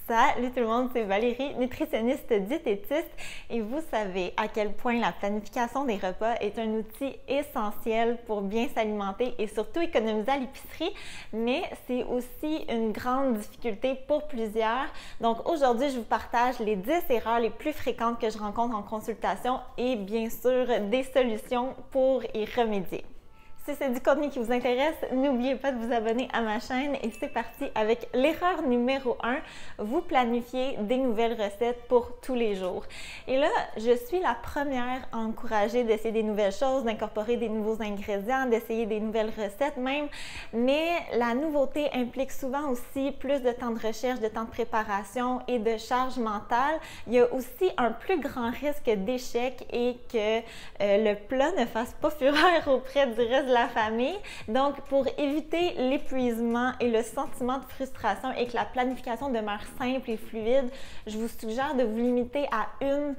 Salut tout le monde, c'est Valérie, nutritionniste diététiste et vous savez à quel point la planification des repas est un outil essentiel pour bien s'alimenter et surtout économiser à l'épicerie, mais c'est aussi une grande difficulté pour plusieurs. Donc aujourd'hui, je vous partage les 10 erreurs les plus fréquentes que je rencontre en consultation et bien sûr des solutions pour y remédier. Si c'est du contenu qui vous intéresse, n'oubliez pas de vous abonner à ma chaîne et c'est parti avec l'erreur numéro 1, vous planifiez des nouvelles recettes pour tous les jours. Et là, je suis la première à encourager d'essayer des nouvelles choses, d'incorporer des nouveaux ingrédients, d'essayer des nouvelles recettes même, mais la nouveauté implique souvent aussi plus de temps de recherche, de temps de préparation et de charge mentale. Il y a aussi un plus grand risque d'échec et que le plat ne fasse pas fureur auprès du reste de la famille. Donc, pour éviter l'épuisement et le sentiment de frustration et que la planification demeure simple et fluide, je vous suggère de vous limiter à une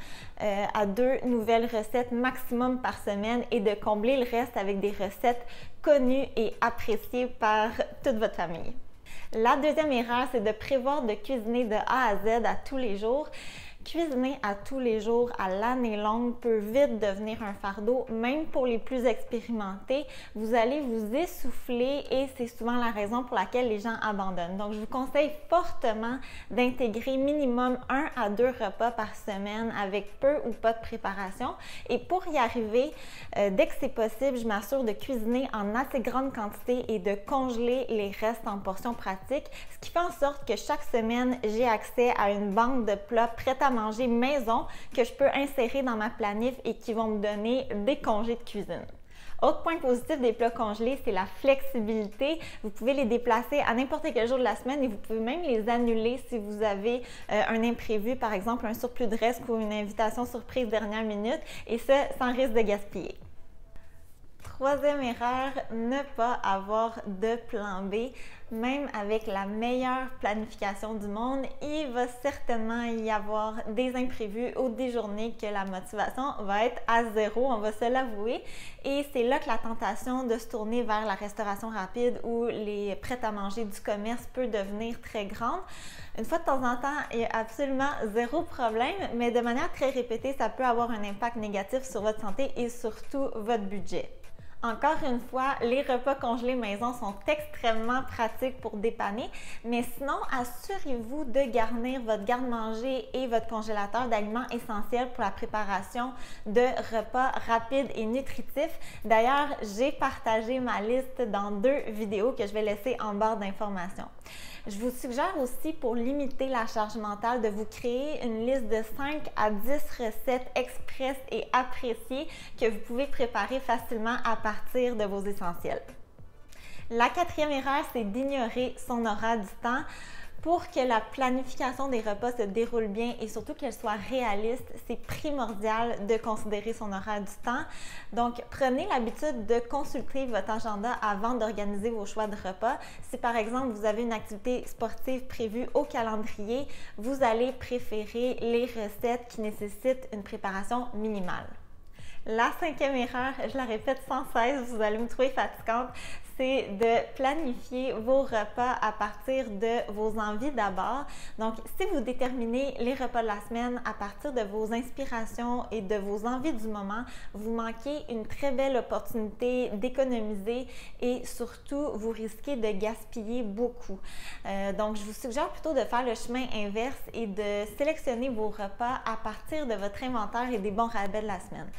à deux nouvelles recettes maximum par semaine et de combler le reste avec des recettes connues et appréciées par toute votre famille. La deuxième erreur, c'est de prévoir de cuisiner de A à Z à tous les jours. Cuisiner à tous les jours à l'année longue peut vite devenir un fardeau, même pour les plus expérimentés. Vous allez vous essouffler et c'est souvent la raison pour laquelle les gens abandonnent. Donc, je vous conseille fortement d'intégrer minimum 1 à 2 repas par semaine avec peu ou pas de préparation. Et pour y arriver, dès que c'est possible, je m'assure de cuisiner en assez grande quantité et de congeler les restes en portions pratiques, ce qui fait en sorte que chaque semaine, j'ai accès à une banque de plats prêts à manger maison que je peux insérer dans ma planif et qui vont me donner des congés de cuisine. Autre point positif des plats congelés, c'est la flexibilité. Vous pouvez les déplacer à n'importe quel jour de la semaine et vous pouvez même les annuler si vous avez un imprévu, par exemple un surplus de reste ou une invitation surprise dernière minute, et ça sans risque de gaspiller. Troisième erreur, ne pas avoir de plan B. Même avec la meilleure planification du monde, il va certainement y avoir des imprévus ou des journées que la motivation va être à zéro, on va se l'avouer. Et c'est là que la tentation de se tourner vers la restauration rapide ou les prêts-à-manger du commerce peut devenir très grande. Une fois de temps en temps, il n'y a absolument zéro problème, mais de manière très répétée, ça peut avoir un impact négatif sur votre santé et surtout votre budget. Encore une fois, les repas congelés maison sont extrêmement pratiques pour dépanner, mais sinon, assurez-vous de garnir votre garde-manger et votre congélateur d'aliments essentiels pour la préparation de repas rapides et nutritifs. D'ailleurs, j'ai partagé ma liste dans 2 vidéos que je vais laisser en barre d'informations. Je vous suggère aussi, pour limiter la charge mentale, de vous créer une liste de 5 à 10 recettes express et appréciées que vous pouvez préparer facilement à partir de vos essentiels. La 4e erreur, c'est d'ignorer son horaire du temps. Pour que la planification des repas se déroule bien et surtout qu'elle soit réaliste, c'est primordial de considérer son horaire du temps. Donc, prenez l'habitude de consulter votre agenda avant d'organiser vos choix de repas. Si par exemple, vous avez une activité sportive prévue au calendrier, vous allez préférer les recettes qui nécessitent une préparation minimale. La 5e erreur, je la répète sans cesse, vous allez me trouver fatigante, c'est de planifier vos repas à partir de vos envies d'abord. Donc, si vous déterminez les repas de la semaine à partir de vos inspirations et de vos envies du moment, vous manquez une très belle opportunité d'économiser et surtout, vous risquez de gaspiller beaucoup. Donc, je vous suggère plutôt de faire le chemin inverse et de sélectionner vos repas à partir de votre inventaire et des bons rabais de la semaine.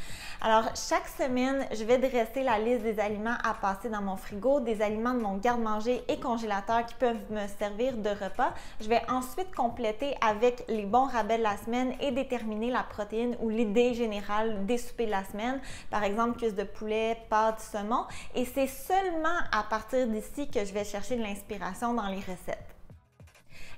Alors, chaque semaine, je vais dresser la liste des aliments à passer dans mon frigo, des aliments de mon garde-manger et congélateur qui peuvent me servir de repas. Je vais ensuite compléter avec les bons rabais de la semaine et déterminer la protéine ou l'idée générale des soupers de la semaine. Par exemple, cuisses de poulet, pâtes, saumon. Et c'est seulement à partir d'ici que je vais chercher de l'inspiration dans les recettes.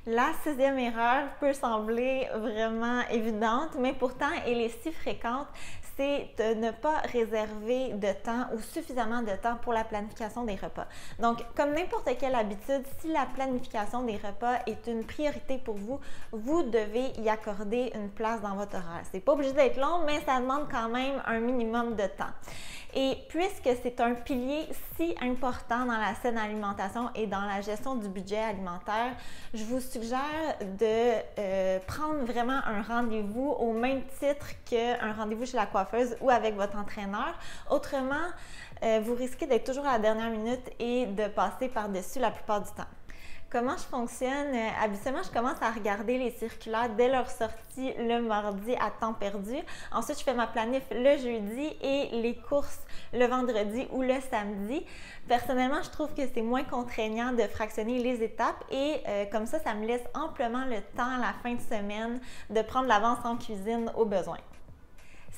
La 6e erreur peut sembler vraiment évidente, mais pourtant elle est si fréquente, c'est de ne pas réserver de temps ou suffisamment de temps pour la planification des repas. Donc, comme n'importe quelle habitude, si la planification des repas est une priorité pour vous, vous devez y accorder une place dans votre horaire. C'est pas obligé d'être long, mais ça demande quand même un minimum de temps. Et puisque c'est un pilier si important dans la saine alimentation et dans la gestion du budget alimentaire, je vous suggère de prendre vraiment un rendez-vous au même titre qu'un rendez-vous chez la coiffeuse ou avec votre entraîneur. Autrement, vous risquez d'être toujours à la dernière minute et de passer par-dessus la plupart du temps. Comment je fonctionne? Habituellement, je commence à regarder les circulaires dès leur sortie le mardi à temps perdu. Ensuite, je fais ma planif le jeudi et les courses le vendredi ou le samedi. Personnellement, je trouve que c'est moins contraignant de fractionner les étapes et comme ça me laisse amplement le temps à la fin de semaine de prendre l'avance en cuisine au besoin.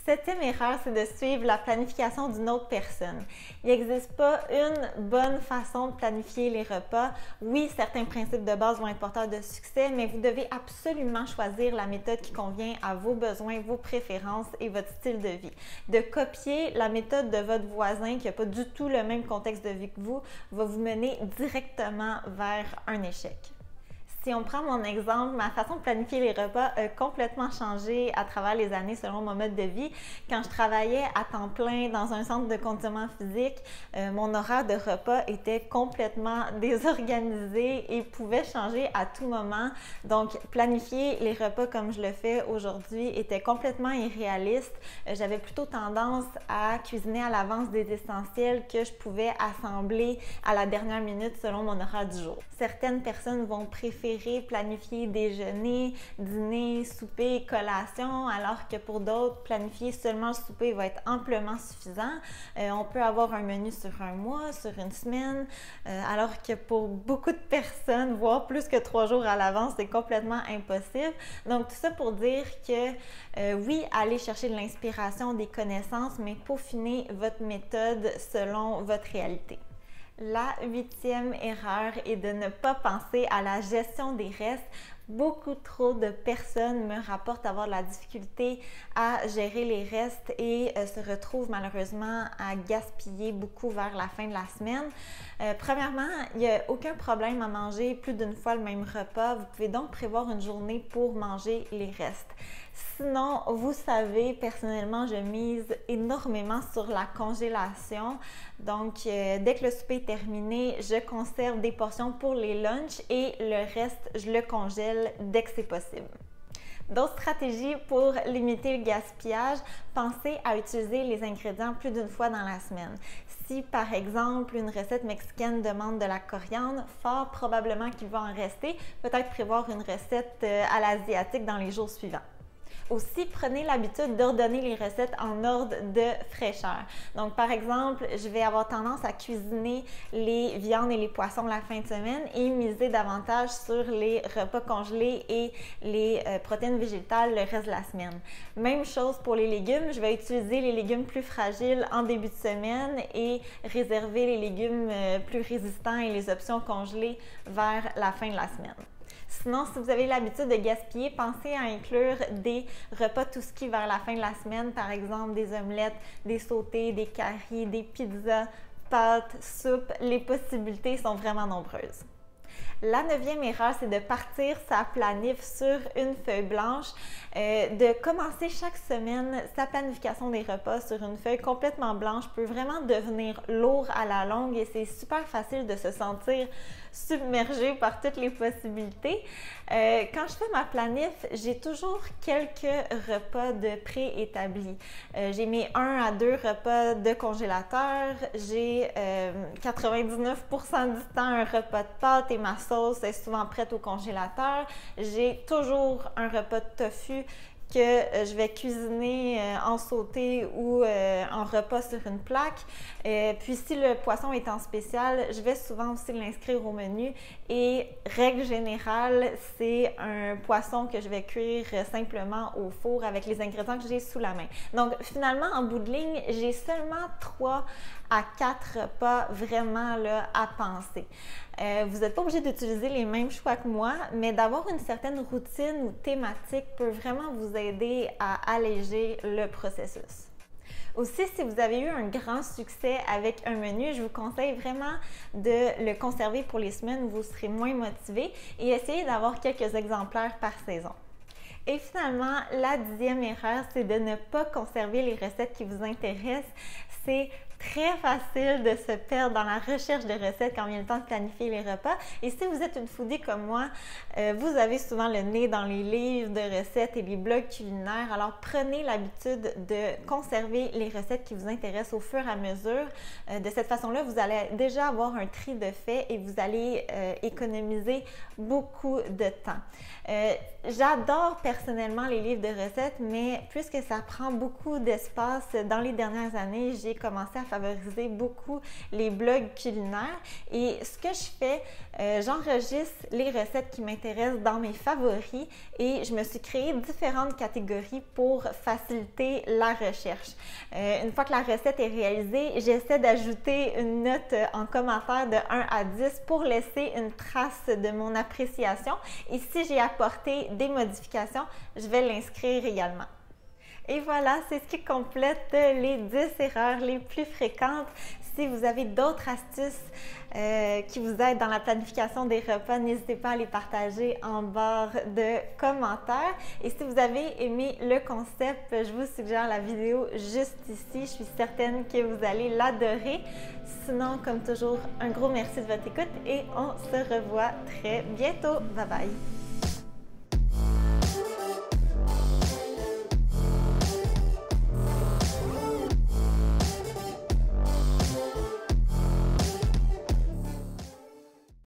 Septième erreur, c'est de suivre la planification d'une autre personne. Il n'existe pas une bonne façon de planifier les repas. Oui, certains principes de base vont être porteurs de succès, mais vous devez absolument choisir la méthode qui convient à vos besoins, vos préférences et votre style de vie. De copier la méthode de votre voisin qui n'a pas du tout le même contexte de vie que vous va vous mener directement vers un échec. Si on prend mon exemple, ma façon de planifier les repas a complètement changé à travers les années selon mon mode de vie. Quand je travaillais à temps plein dans un centre de conditionnement physique, mon horaire de repas était complètement désorganisé et pouvait changer à tout moment. Donc, planifier les repas comme je le fais aujourd'hui était complètement irréaliste. J'avais plutôt tendance à cuisiner à l'avance des essentiels que je pouvais assembler à la dernière minute selon mon horaire du jour. Certaines personnes vont préférer planifier déjeuner, dîner, souper, collation, alors que pour d'autres, planifier seulement le souper va être amplement suffisant. On peut avoir un menu sur un mois, sur une semaine, alors que pour beaucoup de personnes, voire plus que 3 jours à l'avance, c'est complètement impossible. Donc, tout ça pour dire que oui, allez chercher de l'inspiration, des connaissances, mais peaufiner votre méthode selon votre réalité. La 8e erreur est de ne pas penser à la gestion des restes. Beaucoup trop de personnes me rapportent avoir de la difficulté à gérer les restes et se retrouvent malheureusement à gaspiller beaucoup vers la fin de la semaine. Premièrement, il n'y a aucun problème à manger plus d'une fois le même repas. Vous pouvez donc prévoir une journée pour manger les restes. Sinon, vous savez, personnellement, je mise énormément sur la congélation. Donc, dès que le souper est terminé, je conserve des portions pour les lunchs et le reste, je le congèle dès que c'est possible. D'autres stratégies pour limiter le gaspillage, pensez à utiliser les ingrédients plus d'une fois dans la semaine. Si, par exemple, une recette mexicaine demande de la coriandre, fort probablement qu'il va en rester. Peut-être prévoir une recette à l'asiatique dans les jours suivants. Aussi, prenez l'habitude d'ordonner les recettes en ordre de fraîcheur. Donc, par exemple, je vais avoir tendance à cuisiner les viandes et les poissons la fin de semaine et miser davantage sur les repas congelés et les protéines végétales le reste de la semaine. Même chose pour les légumes. Je vais utiliser les légumes plus fragiles en début de semaine et réserver les légumes plus résistants et les options congelées vers la fin de la semaine. Sinon, si vous avez l'habitude de gaspiller, pensez à inclure des repas tout ski vers la fin de la semaine, par exemple des omelettes, des sautés, des caries, des pizzas, pâtes, soupes. Les possibilités sont vraiment nombreuses. La 9e erreur, c'est de partir sa planif sur une feuille blanche, de commencer chaque semaine sa planification des repas sur une feuille complètement blanche peut vraiment devenir lourd à la longue et c'est super facile de se sentir submergé par toutes les possibilités. Quand je fais ma planif, j'ai toujours quelques repas de préétablis. J'ai mes 1 à 2 repas de congélateur, j'ai 99% du temps un repas de pâtes et ma sauce est souvent prête au congélateur. J'ai toujours un repas de tofu que je vais cuisiner en sauté ou en repas sur une plaque. Puis si le poisson est en spécial, je vais souvent aussi l'inscrire au menu et règle générale, c'est un poisson que je vais cuire simplement au four avec les ingrédients que j'ai sous la main. Donc finalement, en bout de ligne, j'ai seulement 3 à 4 repas vraiment là, à penser. Vous n'êtes pas obligé d'utiliser les mêmes choix que moi, mais d'avoir une certaine routine ou thématique peut vraiment vous aider à alléger le processus. Aussi, si vous avez eu un grand succès avec un menu, je vous conseille vraiment de le conserver pour les semaines où vous serez moins motivé et essayez d'avoir quelques exemplaires par saison. Et finalement, la 10e erreur, c'est de ne pas conserver les recettes qui vous intéressent. C'est très facile de se perdre dans la recherche de recettes quand vient le temps de planifier les repas. Et si vous êtes une foodie comme moi, vous avez souvent le nez dans les livres de recettes et les blogs culinaires. Alors prenez l'habitude de conserver les recettes qui vous intéressent au fur et à mesure. De cette façon-là, vous allez déjà avoir un tri de fait et vous allez économiser beaucoup de temps. J'adore personnellement les livres de recettes, mais puisque ça prend beaucoup d'espace dans les dernières années, j'ai commencé à favoriser beaucoup les blogs culinaires. Et ce que je fais, j'enregistre les recettes qui m'intéressent dans mes favoris et je me suis créé différentes catégories pour faciliter la recherche. Une fois que la recette est réalisée, j'essaie d'ajouter une note en commentaire de 1 à 10 pour laisser une trace de mon appréciation. Et si j'ai apporté des modifications, je vais l'inscrire également. Et voilà, c'est ce qui complète les 10 erreurs les plus fréquentes. Si vous avez d'autres astuces qui vous aident dans la planification des repas, n'hésitez pas à les partager en barre de commentaires. Et si vous avez aimé le concept, je vous suggère la vidéo juste ici. Je suis certaine que vous allez l'adorer. Sinon, comme toujours, un gros merci de votre écoute et on se revoit très bientôt. Bye bye!